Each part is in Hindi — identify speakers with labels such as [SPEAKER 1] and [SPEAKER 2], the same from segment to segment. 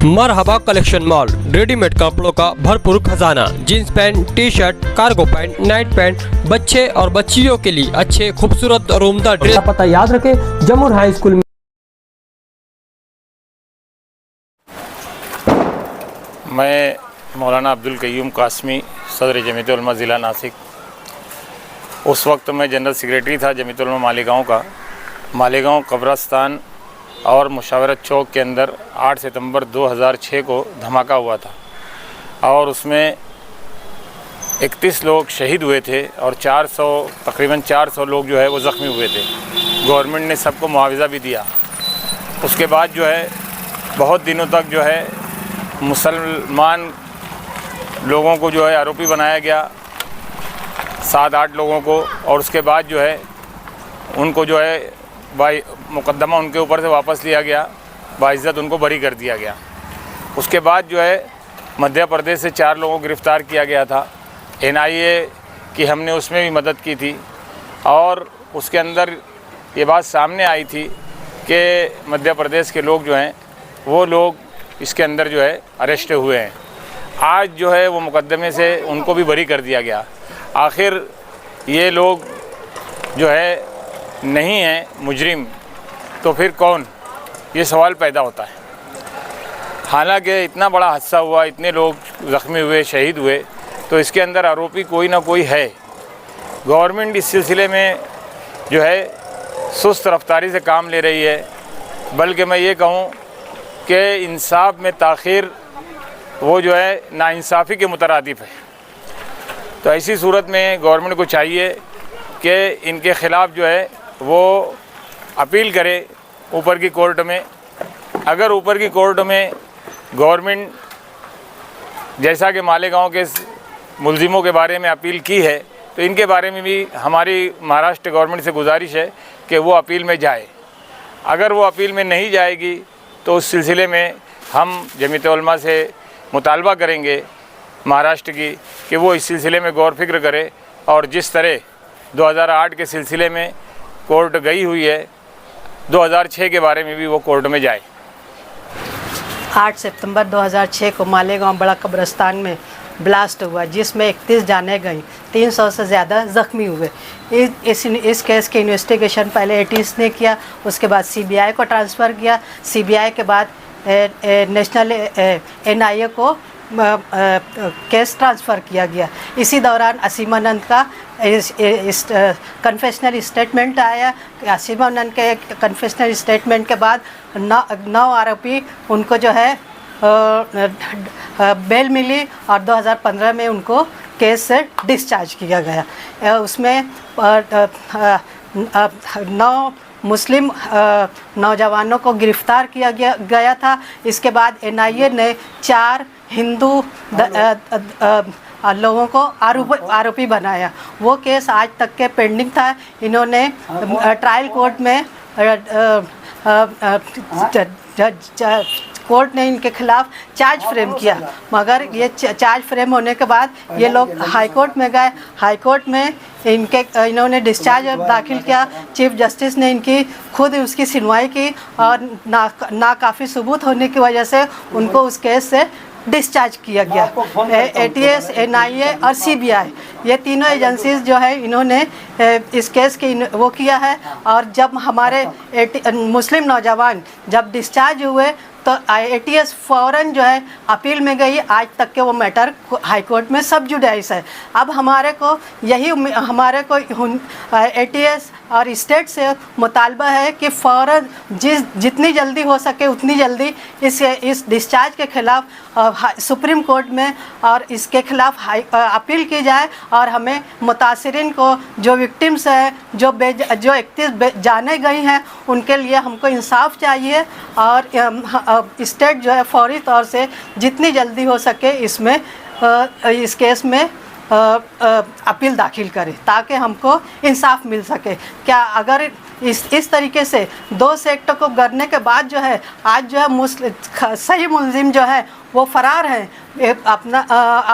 [SPEAKER 1] मरहबा कलेक्शन मॉल, रेडीमेड कपड़ों का भरपूर खजाना, jeans pant, T shirt, cargo pant, night pant, बच्चे और बच्चियों के लिए अच्छे खूबसूरत और उम्दा ड्रेस। पता याद रखें, जमुर हाई स्कूल में।
[SPEAKER 2] मैं मौलाना अब्दुल कय्यूम कासमी, सदर जमीयत उलमा ज़िला नासिक। उस वक्त मैं जनरल सेक्रेटरी था जमीयत उलमा मालेगांव का। मालेगांव कब्रस्तान और मुशावरत चौक के अंदर 8 सितंबर 2006 को धमाका हुआ था और उसमें 31 लोग शहीद हुए थे और तकरीबन 400 लोग जो है वो ज़ख्मी हुए थे। गवर्नमेंट ने सबको मुआवजा भी दिया। उसके बाद जो है बहुत दिनों तक जो है मुसलमान लोगों को जो है आरोपी बनाया गया, 7-8 लोगों को, और उसके बाद जो है उनको जो है मुकदमा उनके ऊपर से वापस लिया गया, बाइज़्ज़त उनको बरी कर दिया गया। उसके बाद जो है मध्य प्रदेश से 4 लोगों को गिरफ़्तार किया गया था। NIA की हमने उसमें भी मदद की थी और उसके अंदर ये बात सामने आई थी कि मध्य प्रदेश के लोग जो हैं वो लोग इसके अंदर जो है अरेस्ट हुए हैं। आज जो है वो मुकदमे से उनको भी बरी कर दिया गया। आखिर ये लोग जो है नहीं है मुजरिम तो फिर कौन, ये सवाल पैदा होता है। हालांकि इतना बड़ा हादसा हुआ, इतने लोग ज़ख्मी हुए, शहीद हुए, तो इसके अंदर आरोपी कोई ना कोई है। गवर्नमेंट इस सिलसिले में जो है सुस्त रफ्तारी से काम ले रही है, बल्कि मैं ये कहूँ कि इंसाफ में ताख़ीर वो जो है नाइंसाफ़ी के मुतरादिफ है। तो ऐसी सूरत में गवर्नमेंट को चाहिए कि इनके ख़िलाफ़ जो है वो अपील करे ऊपर की कोर्ट में। अगर ऊपर की कोर्ट में गवर्नमेंट जैसा कि मालेगांव के मुलजिमों के बारे में अपील की है, तो इनके बारे में भी हमारी महाराष्ट्र गवर्नमेंट से गुजारिश है कि वो अपील में जाए। अगर वो अपील में नहीं जाएगी तो उस सिलसिले में हम जमीयत उलमा से मुतालबा करेंगे महाराष्ट्र की कि वो इस सिलसिले में गौर फिक्र करे और जिस तरह 2008 के सिलसिले में कोर्ट गई हुई है, 2006 के बारे में भी वो कोर्ट में जाए।
[SPEAKER 3] 8 सितंबर 2006 को मालेगांव बड़ा कब्रिस्तान में ब्लास्ट हुआ, जिसमें 31 जाने गई, 300 से ज़्यादा ज़ख्मी हुए। इस केस की इन्वेस्टिगेशन पहले ATS ने किया, उसके बाद CBI को ट्रांसफ़र किया, CBI के बाद नेशनल NIA को केस ट्रांसफ़र किया गया। इसी दौरान असीमानंद का कन्फेशनल स्टेटमेंट आया। असीमानंद के कन्फेशनल स्टेटमेंट के बाद 9 आरोपी उनको जो है बेल मिली और 2015 में उनको केस से डिस्चार्ज किया गया। उसमें 9 मुस्लिम नौजवानों को गिरफ़्तार किया गया था। इसके बाद NIA ने 4 हिंदू लोगों को आरोपी बनाया। वो केस आज तक के पेंडिंग था। इन्होंने ट्रायल कोर्ट में कोर्ट ने इनके खिलाफ चार्ज फ्रेम किया, मगर ये चार्ज फ्रेम होने के बाद ये लोग हाई कोर्ट में गए। हाई कोर्ट में इन्होंने डिस्चार्ज दाखिल किया। चीफ जस्टिस ने इनकी खुद उसकी सुनवाई की और नाकाफ़ी सबूत होने की वजह से उनको उस केस से डिस्चार्ज किया गया। ATS, NIA और CBI, ये तीनों एजेंसीज जो है इन्होंने इस केस की वो किया है। और जब हमारे मुस्लिम नौजवान जब डिस्चार्ज हुए तो ATS फ़ौरन जो है अपील में गई। आज तक के वो मैटर हाई कोर्ट में सब जुडाइस है। अब हमारे को ATS और स्टेट से मुतालबा है कि फ़ौरन जितनी जल्दी हो सके उतनी जल्दी इस डिस्चार्ज के ख़िलाफ़ सुप्रीम कोर्ट में और इसके ख़िलाफ़ अपील की जाए और हमें मुतासिरीन को, जो विक्टिम्स हैं, जो 31 जाने गई हैं, उनके लिए हमको इंसाफ चाहिए और स्टेट जो है फौरी तौर से जितनी जल्दी हो सके इसमें इस केस में अपील दाखिल करे ताकि हमको इंसाफ मिल सके। क्या अगर इस तरीके से 2 सेक्टर को करने के बाद जो है आज जो है सही मुलजिम जो है वो फरार हैं अपना,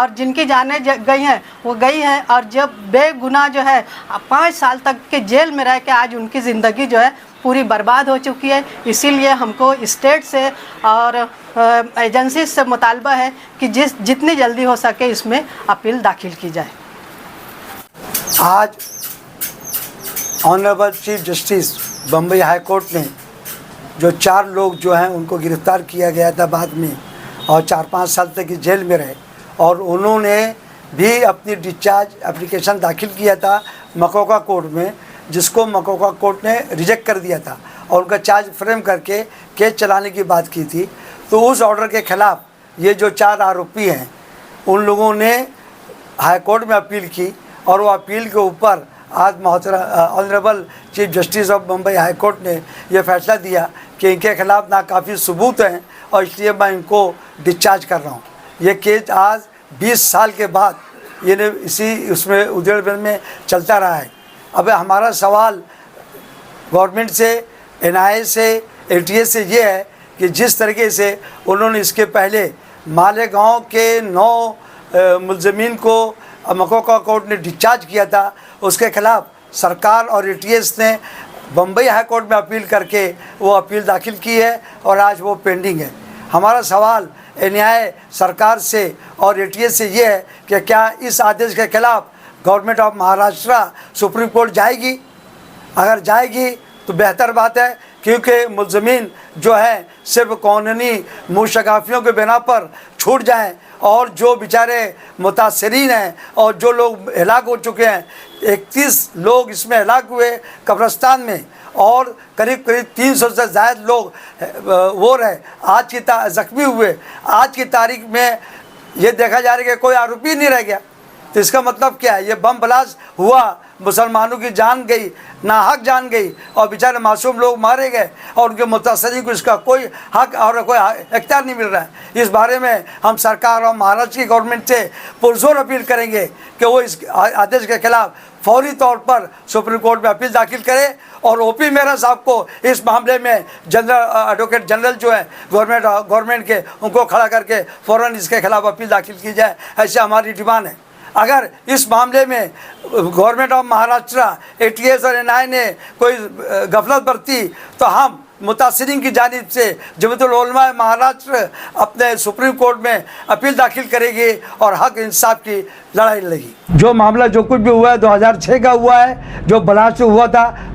[SPEAKER 3] और जिनकी जानें गई हैं वो गई हैं, और जब बेगुनाह जो है 5 साल तक के जेल में रह के आज उनकी ज़िंदगी जो है पूरी बर्बाद हो चुकी है। इसीलिए हमको स्टेट से और एजेंसी से मुतालबा है कि जितनी जल्दी हो सके इसमें अपील दाखिल की जाए।
[SPEAKER 4] आज honourable chief justice Bombay high court ने जो 4 लोग जो हैं उनको गिरफ़्तार किया गया था बाद में, और 4-5 साल तक की जेल में रहे, और उन्होंने भी अपनी डिस्चार्ज एप्लीकेशन दाखिल किया था मकोका कोर्ट में, जिसको मकोका कोर्ट ने रिजेक्ट कर दिया था और उनका चार्ज फ्रेम करके केस चलाने की बात की थी। तो उस ऑर्डर के ख़िलाफ़ ये जो 4 आरोपी हैं उन लोगों ने हाई कोर्ट में अपील की, और वो अपील के ऊपर आज honourable chief justice of Bombay high court ने यह फैसला दिया कि इनके खिलाफ़ नाकाफ़ी सबूत हैं और इसलिए मैं इनको डिस्चार्ज कर रहा हूँ। ये केस आज 20 साल के बाद ये इसी उसमें उधेड़बुन में चलता रहा है। अब हमारा सवाल गवर्नमेंट से, NIA से, ATS से ये है कि जिस तरीके से उन्होंने इसके पहले मालेगांव के 9 मुलजमीन को मकोका कोर्ट ने डिस्चार्ज किया था, उसके खिलाफ़ सरकार और ATS ने बम्बई हाई कोर्ट में अपील करके वो अपील दाखिल की है और आज वो पेंडिंग है। हमारा सवाल NIA सरकार से और ATS से ये है कि क्या इस आदेश के खिलाफ़ government of Maharashtra supreme court जाएगी? अगर जाएगी तो बेहतर बात है, क्योंकि मुलजमीन जो है सिर्फ कानूनी मुशगाफियों के बिना पर छूट जाएं, और जो बेचारे मुतासरीन हैं और जो लोग हलाक हो चुके हैं, 31 लोग इसमें हलाक हुए कब्रिस्तान में, और करीब 300 से ज़्यादा लोग वो रहे आज की ज़ख्मी हुए। आज की तारीख में ये देखा जा रहा है कि कोई आरोपी नहीं रह गया। तो इसका मतलब क्या है? ये बम ब्लास्ट हुआ, मुसलमानों की जान गई, नाहक जान गई, और बेचारे मासूम लोग मारे गए, और उनके मुतासरीन को इसका कोई हक और कोई इख्तियार नहीं मिल रहा है। इस बारे में हम सरकार और महाराष्ट्र की गवर्नमेंट से पुरजोर अपील करेंगे कि वो इस आदेश के खिलाफ फौरी तौर पर सुप्रीम कोर्ट में अपील दाखिल करे, और OP मेहरा साहब को इस मामले में एडवोकेट जनरल जो है गवर्नमेंट के, उनको खड़ा करके फ़ौरन इसके खिलाफ अपील दाखिल की जाए, ऐसे हमारी डिमांड है। अगर इस मामले में गवर्नमेंट ऑफ महाराष्ट्र, ATS और NIA ने कोई गफलत बरती तो हम मुतासरीन की जानिब से जमीयतुल उलमा महाराष्ट्र अपने सुप्रीम कोर्ट में अपील दाखिल करेगी और हक इंसाफ की लड़ाई लड़ेगी। जो मामला जो कुछ भी हुआ है 2006 का हुआ है, जो ब्लास्ट हुआ था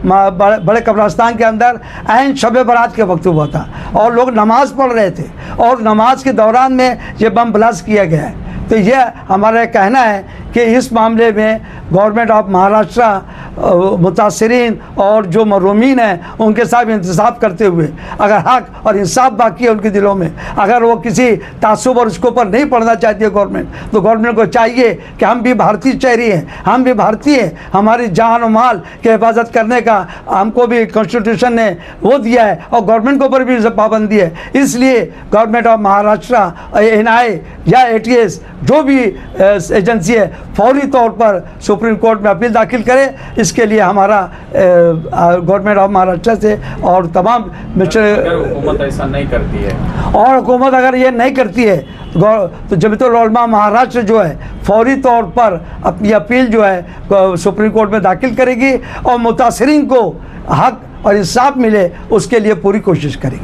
[SPEAKER 4] बड़े कब्रिस्तान के अंदर, ऐन शब बारात के वक्त हुआ था, और लोग नमाज़ पढ़ रहे थे, और नमाज के दौरान में ये बम ब्लास्ट किया गया है। तो यह हमारा कहना है कि इस मामले में गवर्नमेंट ऑफ महाराष्ट्र मुतासरीन और जो महरूमीन हैं उनके साथ इंतसाब करते हुए, अगर हक और इंसाफ बाकी है उनके दिलों में, अगर वो किसी तासुब और उसके ऊपर नहीं पढ़ना चाहती है गवर्नमेंट, तो गवर्नमेंट को चाहिए कि हम भी भारतीय चेहरे हैं, हम भी भारतीय हैं, हमारी जान और माल की हिफाजत करने का हमको भी कॉन्स्टिट्यूशन ने वो दिया है, और गवर्नमेंट के ऊपर भी पाबंदी है। इसलिए गवर्नमेंट ऑफ महाराष्ट्र, NIA या ATS जो भी एजेंसी है फौरी तौर पर सुप्रीम कोर्ट में अपील दाखिल करे। इसके लिए हमारा गवर्नमेंट ऑफ महाराष्ट्र से और तमाम
[SPEAKER 5] हुकूमत ऐसा नहीं करती है,
[SPEAKER 4] और हुकूमत अगर ये नहीं करती है तो जमीयतुल उलमा महाराष्ट्र जो है फौरी तौर पर अपनी अपील जो है सुप्रीम कोर्ट में दाखिल करेगी, और मुतासरीन को हक और इंसाफ मिले उसके लिए पूरी कोशिश करेगी।